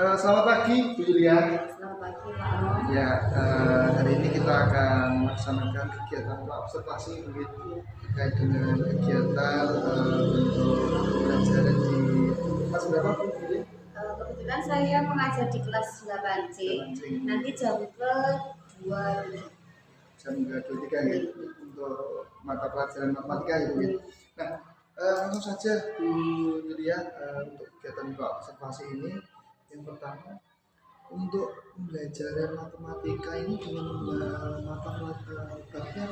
Selamat pagi Bu Yulia. Selamat pagi Pak Anon. Ya, hari ini kita akan melaksanakan kegiatan observasi mungkin terkait dengan kegiatan untuk pembelajaran di kelas berapa Bu Yulia? Kebetulan saya mengajar di kelas 8C. Nanti jam ke-2 jam ke-23 ya, untuk mata pelajaran matematika ya Bu ya. Nah, langsung saja Bu Yulia, untuk kegiatan observasi ini yang pertama untuk pembelajaran matematika ini dengan mata pelajaran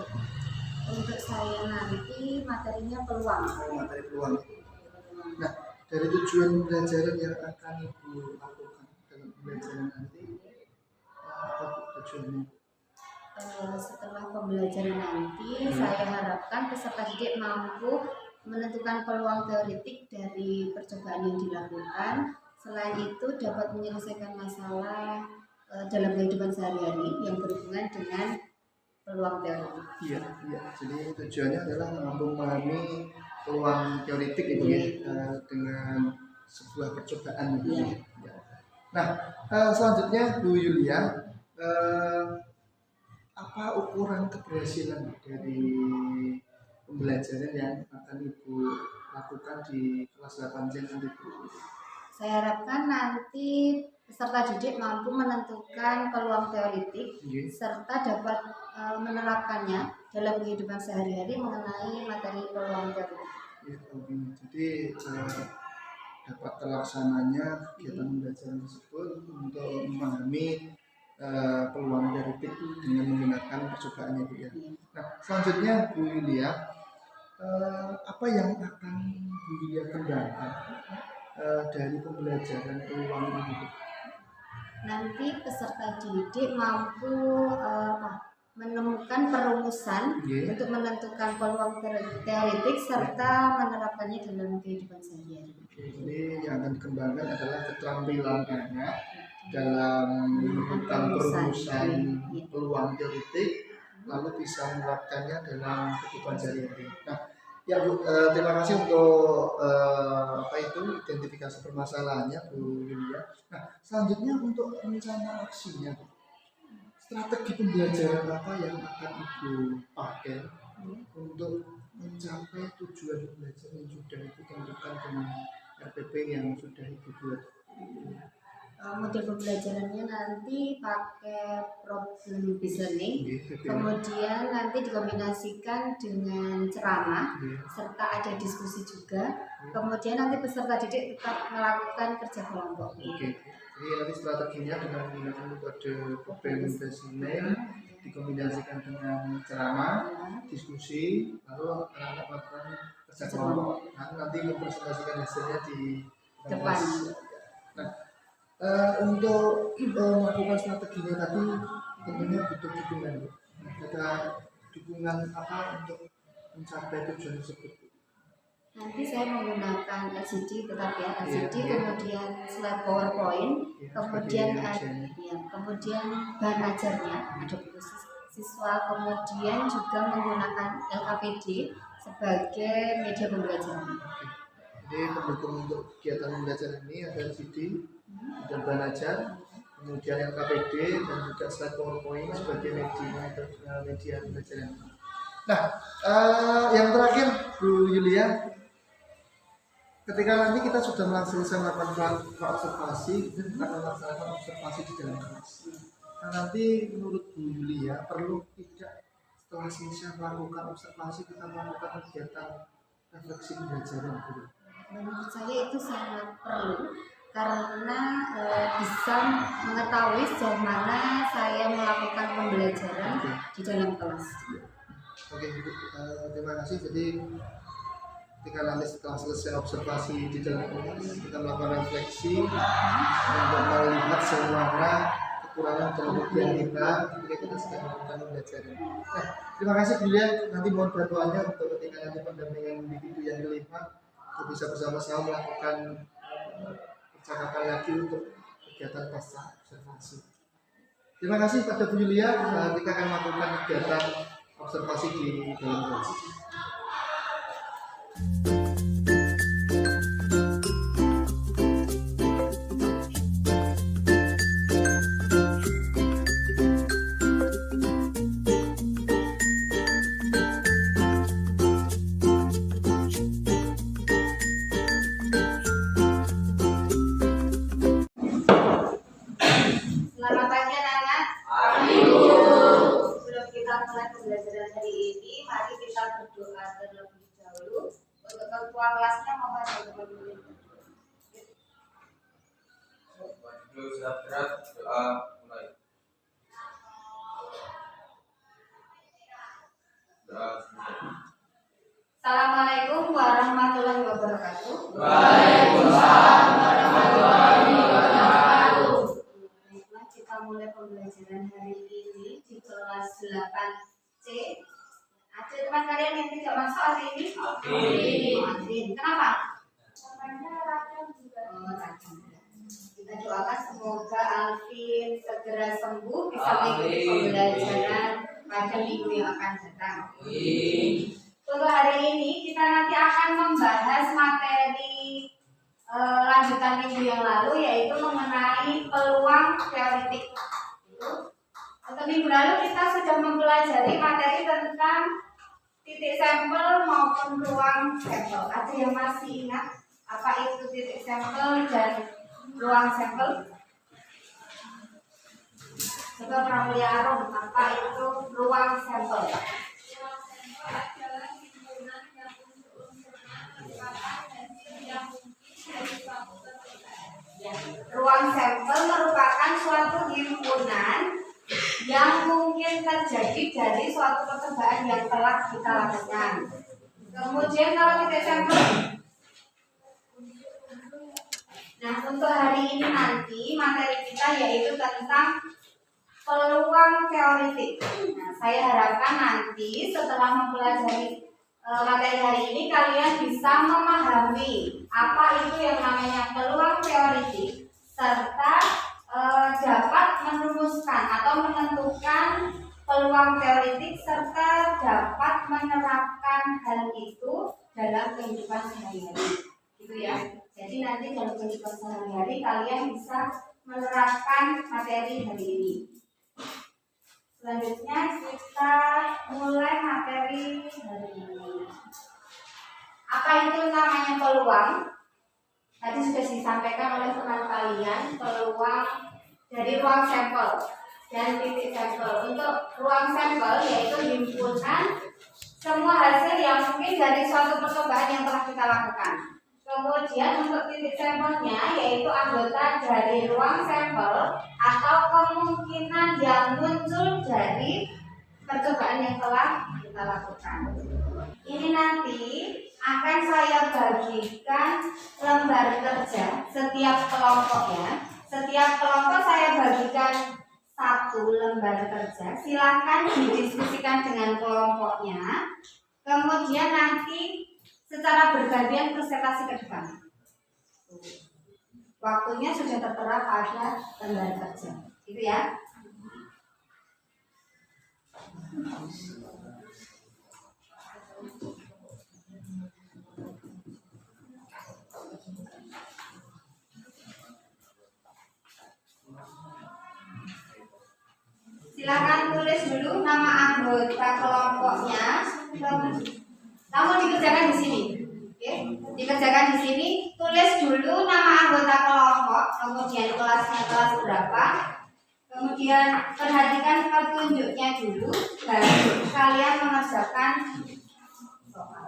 Untuk saya nanti materinya peluang. materi peluang. Nah, dari tujuan pembelajaran yang akan Ibu lakukan dalam pembelajaran nanti, apa tujuannya? Setelah pembelajaran nanti, saya harapkan peserta didik mampu menentukan peluang teoretik dari percobaan yang dilakukan. Selain itu dapat menyelesaikan masalah dalam kehidupan sehari-hari yang berhubungan dengan peluang teoretik. Iya. Jadi tujuannya adalah mampu memahami peluang teoretik itu ya, dengan sebuah percobaan gitu ya. Nah, selanjutnya Bu Yulia, apa ukuran keberhasilan dari pembelajaran yang akan Ibu lakukan di kelas 8C nanti Bu? Saya harapkan nanti peserta didik mampu menentukan peluang teoretik serta dapat menerapkannya dalam kehidupan sehari-hari mengenai materi peluang teoretik. Ya, jadi dapat terlaksananya kegiatan pembelajaran tersebut untuk memahami peluang teoretik dengan menggunakan percobaan itu ya. Nah, selanjutnya Bu Yulia, apa yang akan Bu Yulia kembangkan dari pembelajaran peluang ini? Nanti peserta didik mampu menemukan perumusan untuk menentukan peluang teoretik serta menerapkannya dalam kehidupan sehari-hari. Jadi yang akan dikembangkan adalah keterampilannya dalam menemukan perumusan peluang teoretik, lalu bisa menerapkannya dalam kehidupan sehari-hari. Nah, ya Bu, terima kasih untuk identifikasi permasalahannya Bu Yulia. Nah, selanjutnya untuk rencana aksinya, strategi pembelajaran apa yang akan Ibu pakai untuk mencapai tujuan belajar yang sudah Ibu tentukan dengan RPP yang sudah Ibu buat? Model pembelajarannya nanti pakai problem based learning, kemudian nanti dikombinasikan dengan ceramah, serta ada diskusi juga. Kemudian nanti peserta didik tetap melakukan kerja kelompok. Jadi nanti strateginya dengan menggunakan metode problem based learning dikombinasikan dengan ceramah, diskusi, lalu anak-anak melakukan kerja kelompok. Nanti mempresentasikan hasilnya di depan. Nah, untuk melakukan strateginya tadi tentunya butuh dukungan. Ada dukungan apa untuk mencapai tujuan tersebut? Nanti saya menggunakan LCD tetap ya, LCD kemudian slide PowerPoint, kemudian bahan ajarnya ada buku siswa, kemudian juga menggunakan LKPD sebagai media pembelajaran. Jadi pendukung untuk kegiatan pembelajaran ini ada LCD dan bahan ajar, kemudian LKPD dan juga slide PowerPoint sebagai media pembelajaran. Nah, yang terakhir Bu Yulia, ketika nanti kita sudah selesai melakukan observasi, kita akan melaksanakan observasi di dalam kelas. Nah, nanti menurut Bu Yulia perlu tidak setelah selesai melakukan observasi kita melakukan kegiatan refleksi pembelajaran dulu? Menurut saya itu sangat perlu karena bisa mengetahui sejauh mana saya melakukan pembelajaran di dalam kelas. Oke, terima kasih. Jadi ketika nanti setelah selesai observasi di dalam kelas, kita melakukan refleksi untuk melihat semua kekurangan dan kelebihan kita ketika kita sedang melakukan pembelajaran. Nah, terima kasih Bu Yulia. Nanti mohon bantuannya untuk ketika nanti pendampingan individu yang kelima, untuk bisa bersama-sama melakukan percakapan lagi untuk kegiatan pasca observasi. Terima kasih pada Bu Yulia. Kita akan melakukan kegiatan observasi di dalam kelas. Sudah berat, doa mulai. Doa selesai. Assalamualaikum warahmatullahi wabarakatuh. Waalaikumsalam warahmatullahi wabarakatuh. Baiklah, kita mulai pembelajaran hari ini di kelas 8C. Ada teman kalian yang tidak masuk hari ini? Adin. Kenapa? Oh, Rajan. Kita doakan semoga Alvin segera sembuh, bisa mengikuti pembelajaran pada minggu yang akan datang. Untuk hari ini kita nanti akan membahas materi lanjutan minggu yang lalu, yaitu mengenai peluang teoretik. Untuk minggu lalu kita sudah mempelajari materi tentang titik sampel maupun ruang sampel. Ada yang masih ingat apa itu titik sampel dan ruang sampel? Coba Pramulia Arum, apa itu ruang sampel? Ruang sampel merupakan suatu himpunan yang mungkin terjadi dari suatu percobaan yang telah kita lakukan. Kemudian kalau titik sampel, nah untuk hari ini nanti materi kita yaitu tentang peluang teoretik. Nah, saya harapkan nanti setelah mempelajari materi hari ini kalian bisa memahami apa itu yang namanya peluang teoretik serta dapat merumuskan atau menentukan peluang teoretik serta dapat menerapkan hal itu dalam kehidupan sehari-hari. Gitu ya. Jadi nanti dalam kehidupan sehari-hari kalian bisa menerapkan materi hari ini. Selanjutnya kita mulai materi hari ini. Apa itu namanya peluang? Tadi sudah disampaikan oleh teman kalian, peluang dari ruang sampel dan titik sampel. Untuk ruang sampel yaitu himpunan semua hasil yang mungkin dari suatu percobaan yang telah kita lakukan. Kemudian untuk titik sampelnya yaitu anggota dari ruang sampel atau kemungkinan yang muncul dari percobaan yang telah kita lakukan. Ini nanti akan saya bagikan lembar kerja setiap kelompoknya. Setiap kelompok saya bagikan satu lembar kerja. Silakan didiskusikan dengan kelompoknya. Kemudian nanti secara bergantian presentasi ke depan. Waktunya sudah tertera pada lembar kerja. Gitu ya. Silakan tulis dulu nama anggota kelompoknya. Namun dikerjakan di sini. Oke, dikerjakan di sini. Tulis dulu nama anggota kelompok, kemudian kelasnya kelas berapa. Kemudian perhatikan petunjuknya dulu, baru kalian mengerjakan soal.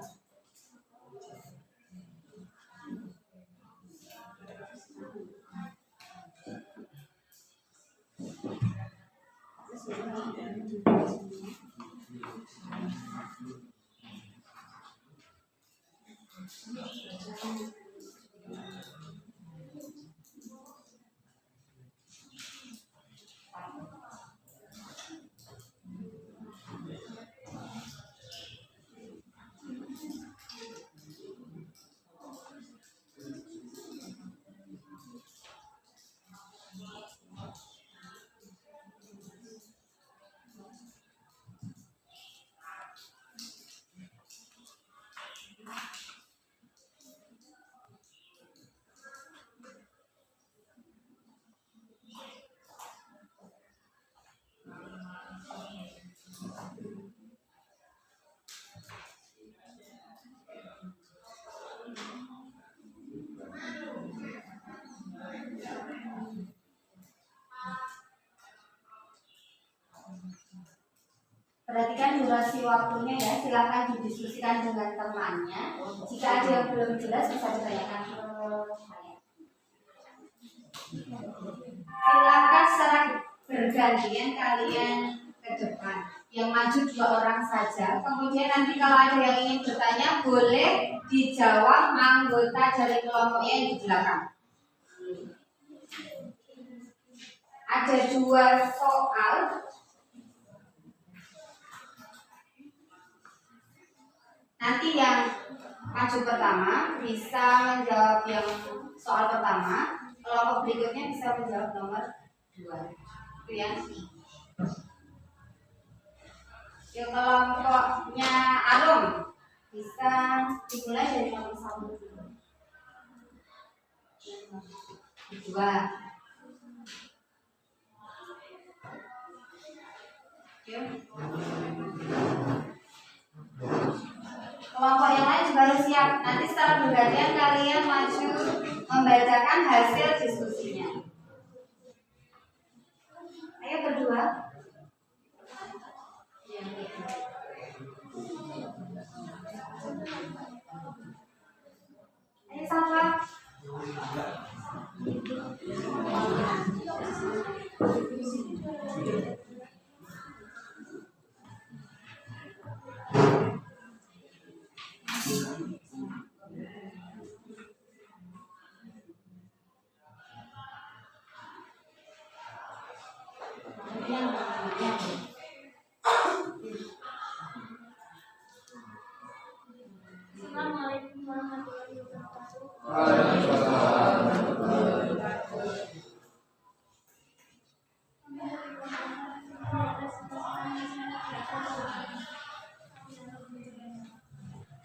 Perhatikan durasi waktunya ya, silakan didiskusikan dengan temannya. Jika ada yang belum jelas bisa ditanyakan ke saya. bergantian kalian ke depan. Yang maju 2 orang saja. Kemudian nanti kalau ada yang ingin bertanya boleh dijawab anggota dari kelompoknya yang di belakang. Ada 2 soal. Nanti yang maju pertama bisa menjawab yang soal pertama. Kelompok berikutnya bisa menjawab nomor 2. Itu ya. Yang kelompoknya Arum bisa dimulai dari nomor 1. 2. Kelompok yang lain juga harus siap. Nanti setelah bergantian kalian maju membacakan hasil diskusinya. Ayo berdua. Ayo Safa. Assalamualaikum warahmatullahi wabarakatuh.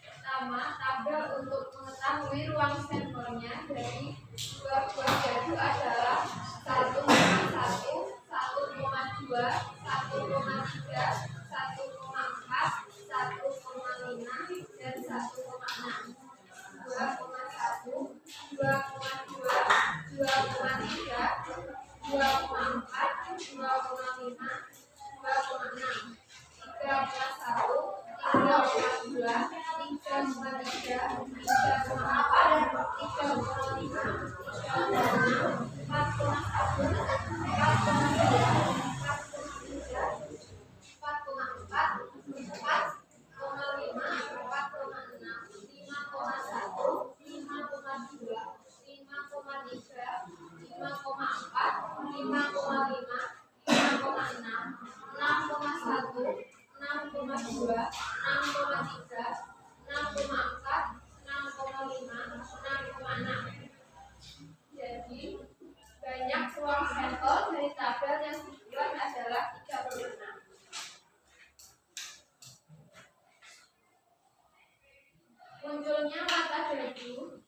Pertama, tabel untuk mengetahui ruang sampelnya dari 2 buah dadu adalah 1,1, 1,2, 1,3, 1,4, 1,5 dan 1,6. 2,1, 2,2, 2,3, 2,4, 2,5, 2,6, 3,1, 3,2, 3,3, 3,4, 3,5, 3,6, 4,1, Jadi banyak ruang sampel dari tabel yang dibuat adalah 36. Munculnya mata dadu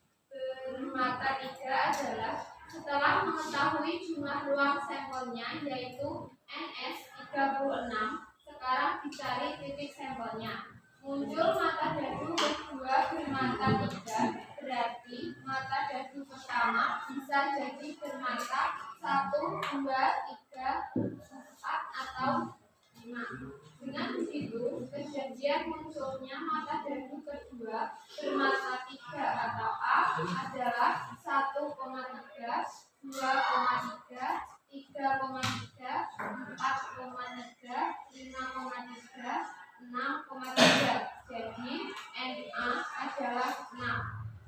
bermata 3 adalah setelah mengetahui jumlah ruang sampelnya yaitu NS 36. Sekarang dicari titik sampelnya. Muncul mata dadu kedua bermata 3, berarti mata dadu pertama bisa jadi bermata 1, 2, 3, 4 atau 5. Dengan begitu, kejadian munculnya mata dadu kedua bermata 3 atau A adalah 1,3, 2,3, 3,3, 4,3, 5,3, 6,3. Jadi NA adalah 6.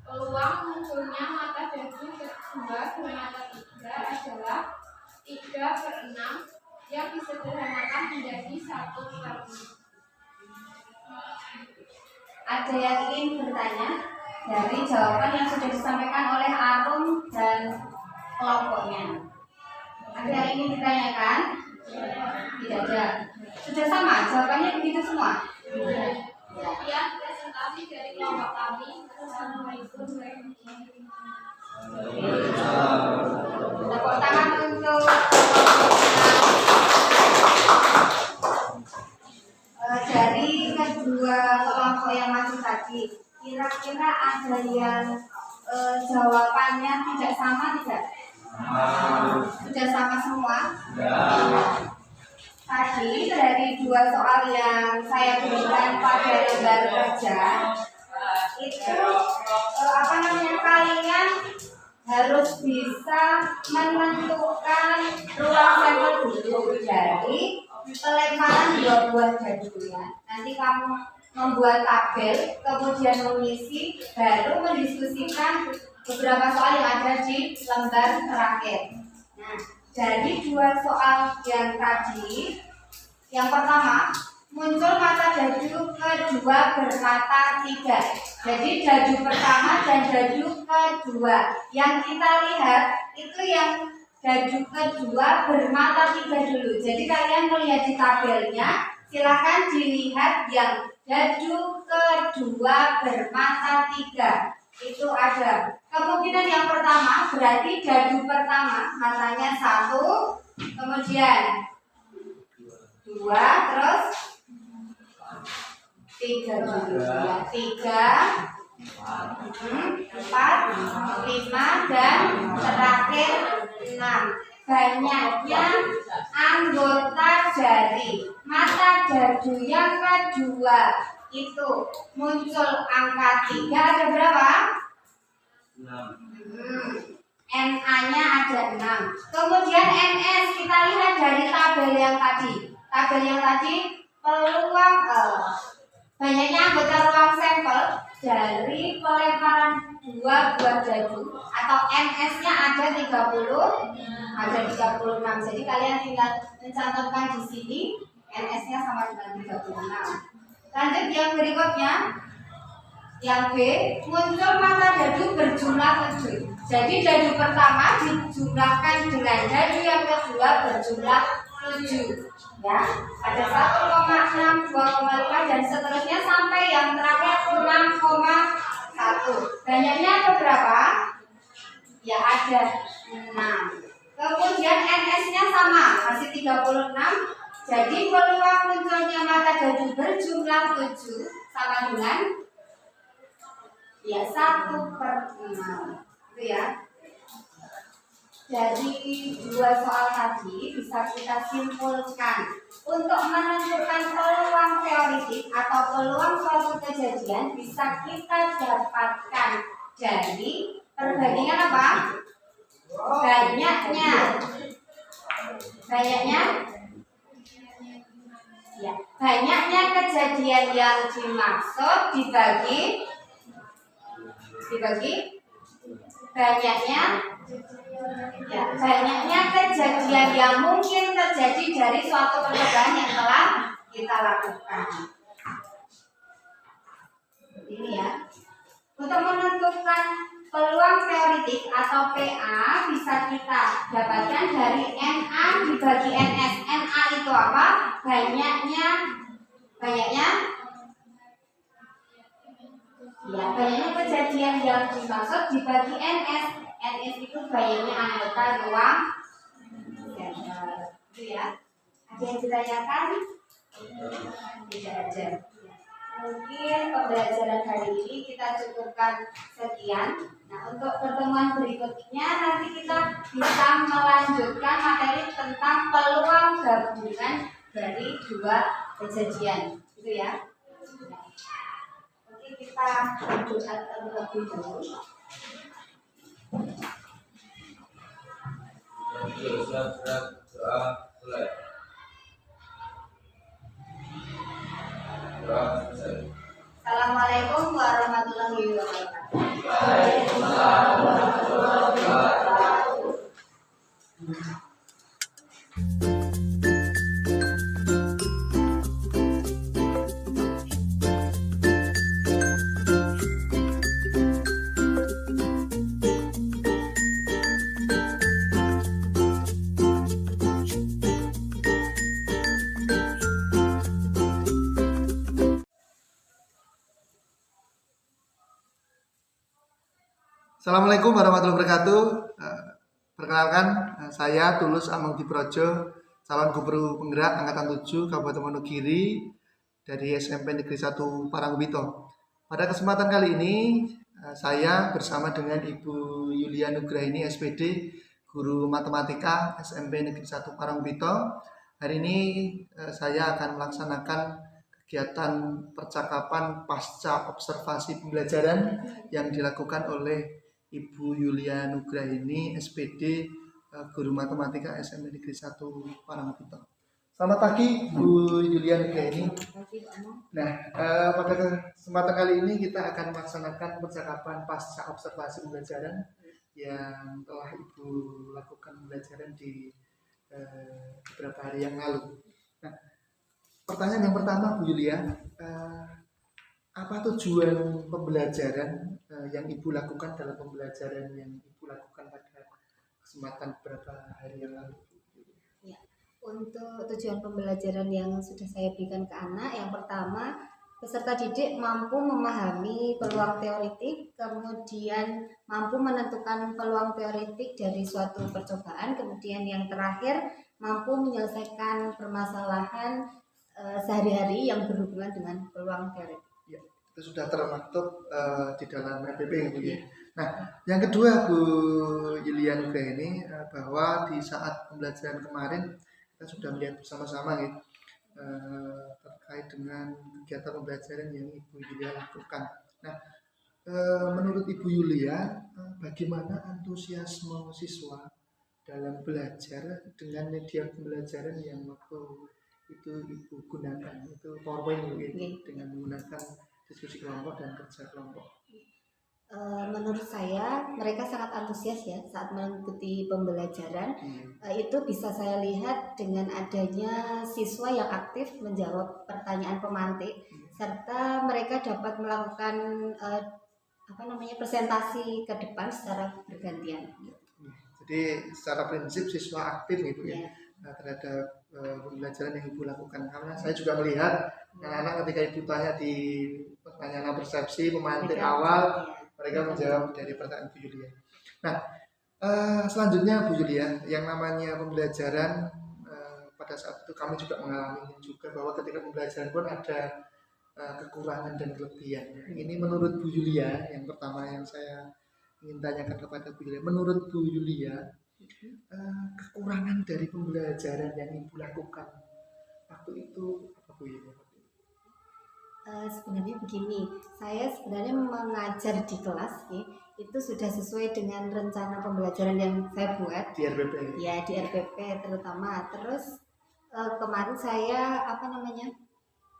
Peluang munculnya mata dadu kedua bermata 3 adalah 3/6 yang disederhanakan menjadi 1/6. Ada yang ingin bertanya dari jawaban yang sudah disampaikan oleh Arum dan kelompoknya? Ada yang ingin ditanyakan? Tidak ada. Sudah sama jawabannya begitu semua? Sekian presentasi dari kelompok kami. Assalamualaikum warahmatullahi wabarakatuh. Tepuk tangan untuk dari kedua kelompok yang maju tadi. Kira-kira ada yang jawabannya tidak sama tidak? Sudah sama semua? Tadi dari 2 soal yang saya berikan pada lembar kerja itu kalian harus bisa menentukan ruang sampel dulu. membuat dadu ya. Nanti kamu membuat tabel, kemudian mengisi, baru mendiskusikan beberapa soal yang ada di lembar terakhir. Nah, dari 2 soal yang tadi, yang pertama, muncul mata dadu kedua bermata 3. Jadi dadu pertama dan dadu kedua. Yang kita lihat itu yang dadu kedua bermata 3 dulu. Jadi kalian melihat di tabelnya, silakan dilihat yang dadu kedua bermata 3. Itu ada. Kemungkinan yang pertama berarti dadu pertama matanya 1, kemudian 2, terus 3 dulu ya. 3, 4, 5 dan terakhir 6. Banyaknya anggota dari mata dadu yang kedua itu muncul angka 3 ada berapa? 6. NA-nya ada 6. Kemudian NS kita lihat dari tabel yang tadi. Tabel yang tadi peluang banyaknya anggota ruang sampel dari pelemparan 2 buah dadu atau NS-nya ada 30, ada 36. Jadi kalian tinggal mencantumkan di sini NS-nya sama dengan 36. Lanjut yang berikutnya, yang B, muncul mata dadu berjumlah 7. Jadi dadu pertama dijumlahkan dengan dadu yang kedua berjumlah 7. Ya, ada 1,6, 2,5 dan seterusnya sampai yang terakhir 6,1. Banyaknya ada berapa? Ya ada 6. Kemudian NS-nya sama, masih 36. Jadi peluang munculnya mata dadu berjumlah 7 sama dengan ya 1/6. Itu ya. Dari 2 soal tadi bisa kita simpulkan untuk menentukan peluang teoritik atau peluang suatu kejadian bisa kita dapatkan dari perbandingan apa? Banyaknya ya, banyaknya kejadian yang dimaksud dibagi banyaknya ya, banyaknya kejadian yang mungkin terjadi dari suatu percobaan yang telah kita lakukan. Ini ya. Untuk menentukan peluang teoritik atau PA bisa kita dapatkan dari NA dibagi NS. NA itu apa? Banyaknya ya, banyaknya kejadian yang dimaksud dibagi NS. NS itu banyaknya anggota ruang sampel. Itu ya. Ada yang ditanyakan? Tidak ada. Mungkin pembelajaran hari ini kita cukupkan sekian. Nah, untuk pertemuan berikutnya nanti kita bisa melanjutkan materi tentang peluang gabungan dari 2 kejadian. Itu ya. Oke, kita doa terlebih dahulu. Doa mulai. Doa selesai. Assalamualaikum warahmatullahi wabarakatuh. Waalaikumsalam warahmatullahi wabarakatuh. Assalamualaikum warahmatullahi wabarakatuh. Perkenalkan, saya Tulus Amangdiprojo, calon gubernur penggerak angkatan 7 Kabupaten Wonogiri dari SMP Negeri 1 Parangkubuto. Pada kesempatan kali ini, saya bersama dengan Ibu Yulia Nugraini SPD, guru matematika SMP Negeri 1 Parangkubuto. Hari ini saya akan melaksanakan kegiatan percakapan pasca observasi pembelajaran yang dilakukan oleh Ibu Yulia Nugraini SPD, guru matematika SMP Negeri 1 Parangkubuto. Selamat pagi Bu Yulian Gaini. Pagi, Pak Mo. Nah, pada kesempatan kali ini kita akan melaksanakan percakapan pasca observasi pembelajaran yang telah Ibu lakukan pembelajaran di beberapa hari yang lalu. Nah, pertanyaan yang pertama Bu Yulia, apa tujuan pembelajaran yang Ibu lakukan dalam pembelajaran yang Ibu lakukan pada kesempatan beberapa hari yang lalu? Untuk tujuan pembelajaran yang sudah saya berikan ke anak, yang pertama, peserta didik mampu memahami peluang teoretik, kemudian mampu menentukan peluang teoretik dari suatu percobaan, kemudian yang terakhir mampu menyelesaikan permasalahan sehari-hari yang berhubungan dengan peluang teoretik. Ya, itu sudah termaktub di dalam RPP gitu ya. Nah, yang kedua Bu Yulian ini bahwa di saat pembelajaran kemarin kita sudah melihat bersama-sama ya, terkait dengan kegiatan pembelajaran yang Ibu Yulia lakukan. Nah, menurut Ibu Yulia, bagaimana antusiasme siswa dalam belajar dengan media pembelajaran yang waktu itu Ibu gunakan, itu PowerPoint gitu, dengan menggunakan diskusi kelompok dan kerja kelompok? Menurut saya mereka sangat antusias ya saat mengikuti pembelajaran. Itu bisa saya lihat dengan adanya siswa yang aktif menjawab pertanyaan pemantik, serta mereka dapat melakukan presentasi ke depan secara bergantian. Jadi secara prinsip siswa aktif gitu ya, terhadap pembelajaran yang Ibu lakukan. Karena saya juga melihat anak-anak ketika Ibu tanya di pertanyaan persepsi pemantik awal, mereka menjawab dari pertanyaan Bu Yulia. Nah, selanjutnya Bu Yulia, yang namanya pembelajaran pada saat itu kami juga mengalami juga bahwa ketika pembelajaran pun ada kekurangan dan kelebihan. Ini menurut Bu Yulia, yang pertama yang saya ingin tanyakan kepada Bu Yulia. Menurut Bu Yulia, kekurangan dari pembelajaran yang Ibu lakukan waktu itu apa Bu Yulia? Sebenarnya begini, saya sebenarnya mengajar di kelas ya, itu sudah sesuai dengan rencana pembelajaran yang saya buat di RPP. Ya, di RPP terutama. Terus kemarin saya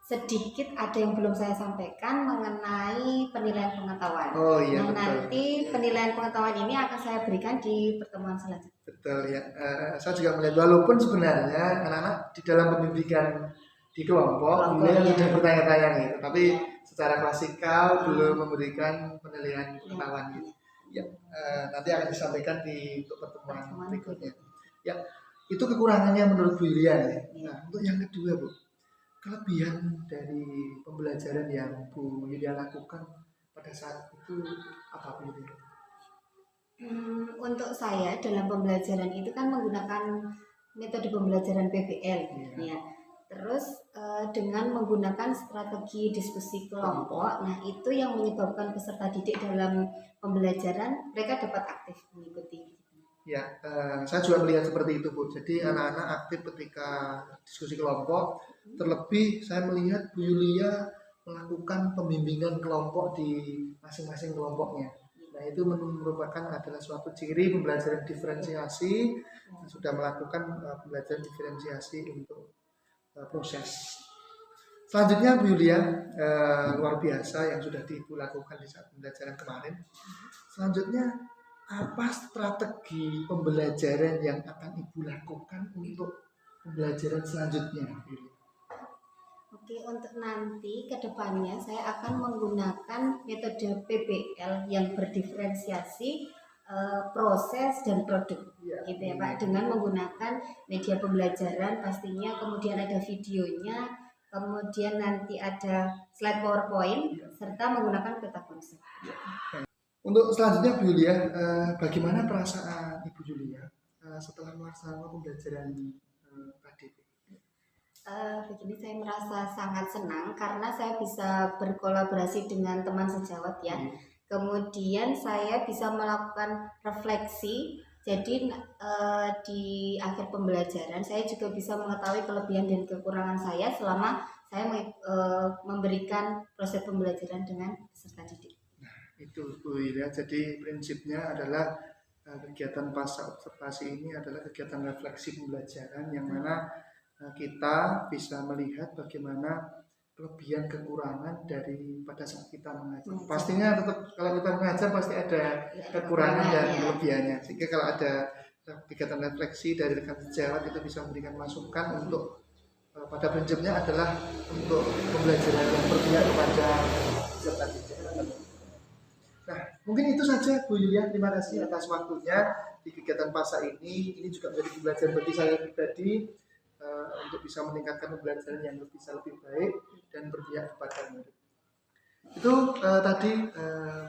sedikit ada yang belum saya sampaikan mengenai penilaian pengetahuan. Oh iya, nah, betul. Nanti penilaian pengetahuan ini akan saya berikan di pertemuan selanjutnya. Betul ya. Saya juga melihat walaupun sebenarnya anak-anak di dalam pendidikan di kelompok ya. sudah bertanya-tanya gitu, tapi secara klasikal belum memberikan penilaian pengetahuan gitu. Ya, nanti akan disampaikan di pertemuan berikutnya. Ya, itu kekurangannya menurut Bu Yulia ya. Nah, untuk yang kedua Bu, kelebihan dari pembelajaran yang Bu Yulia lakukan pada saat itu apa Bu Yulia? Untuk saya dalam pembelajaran itu kan menggunakan metode pembelajaran PBL ya. Terus dengan menggunakan strategi diskusi kelompok, nah itu yang menyebabkan peserta didik dalam pembelajaran mereka dapat aktif mengikuti. Ya, saya juga melihat seperti itu Bu. Jadi anak-anak aktif ketika diskusi kelompok. Terlebih saya melihat Bu Yulia melakukan pembimbingan kelompok di masing-masing kelompoknya. Nah itu merupakan adalah suatu ciri pembelajaran diferensiasi. Sudah melakukan pembelajaran diferensiasi untuk proses. Selanjutnya Bu Yulia, luar biasa yang sudah Ibu lakukan di saat pembelajaran kemarin. Selanjutnya apa strategi pembelajaran yang akan Ibu lakukan untuk pembelajaran selanjutnya? Oke, untuk nanti ke depannya saya akan menggunakan metode PBL yang berdiferensiasi proses dan produk gitu ya Pak, dengan menggunakan media pembelajaran pastinya, kemudian ada videonya, kemudian nanti ada slide PowerPoint serta menggunakan peta konsep. Untuk selanjutnya Bu Yulia, bagaimana perasaan Ibu Yulia setelah melaksanakan pembelajaran tadi? Begini, saya merasa sangat senang karena saya bisa berkolaborasi dengan teman sejawat ya. Kemudian saya bisa melakukan refleksi. Jadi di akhir pembelajaran saya juga bisa mengetahui kelebihan dan kekurangan saya selama saya memberikan proses pembelajaran dengan peserta didik. Nah, itu Bu Yulia. Jadi prinsipnya adalah kegiatan pasca observasi ini adalah kegiatan refleksi pembelajaran yang mana kita bisa melihat bagaimana kelebihan kekurangan daripada saat kita mengajar. Pastinya tetap kalau kita mengajar pasti ada kekurangan dan kelebihannya. Sehingga kalau ada kegiatan refleksi dari rekan sejawat itu bisa memberikan masukan untuk pada prinsipnya adalah untuk pembelajaran yang berpihak kepada peserta didik. Nah, mungkin itu saja Bu Yulia. Terima kasih atas waktunya di kegiatan PASA ini. Ini juga menjadi pembelajaran bagi saya pribadi untuk bisa meningkatkan pembelajaran yang bisa lebih baik dan berpihak kepada murid. Itu tadi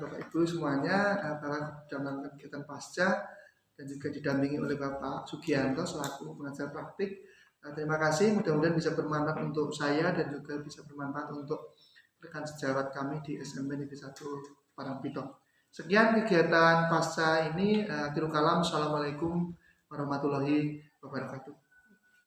Bapak Ibu semuanya para dalam kegiatan pasca dan juga didampingi oleh Bapak Sugianto selaku pengajar praktik. Terima kasih, mudah-mudahan bisa bermanfaat untuk saya dan juga bisa bermanfaat untuk rekan sejawat kami di SMP Negeri 1 Parangpito. Sekian kegiatan pasca ini. Akhirul kalam. Assalamualaikum warahmatullahi wabarakatuh.